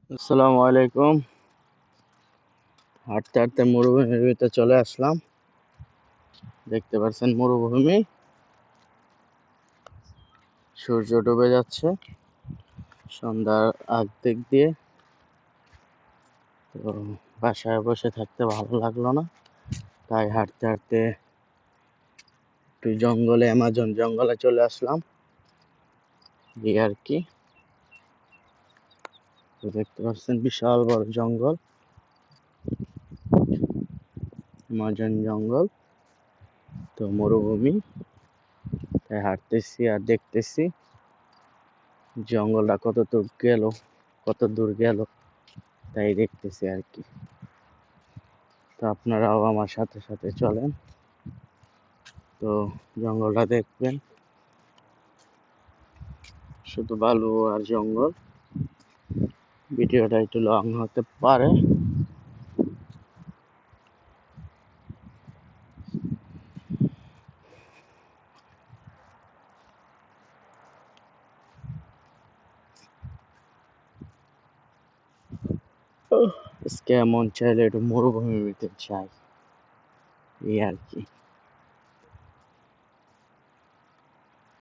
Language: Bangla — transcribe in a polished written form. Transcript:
আসসালামু আলাইকুম। হাঁটতে হাঁটতে মরুভূমির ভিতরে চলে আসলাম। দেখতে পাচ্ছেন মরুভূমি, সূর্য ডুবে যাচ্ছে সন্ধ্যার আগ দিক দিয়ে। তো বাসায় বসে থাকতে ভালো লাগলো না, তাই হাঁটতে হাঁটতে একটু জঙ্গলে, অ্যামাজন জঙ্গলে চলে আসলাম, এই আর কি। তো দেখতে পাচ্ছেন বিশাল বড় জঙ্গল, অ্যামাজন জঙ্গল। তো মরুভূমি, তাই হাঁটতেছি আর দেখতেছি জঙ্গলটা কত দূর গেল, তাই দেখতেছি আর কি। তো আপনারাও আমার সাথে সাথে চলেন, তো জঙ্গলটা দেখবেন, শুধু বালু আর জঙ্গল। ভিডিওটা একটু লং হতে পারে। আজকে মন চাইলে একটু মরুভূমির ভিতরে যাই, এই আর কি।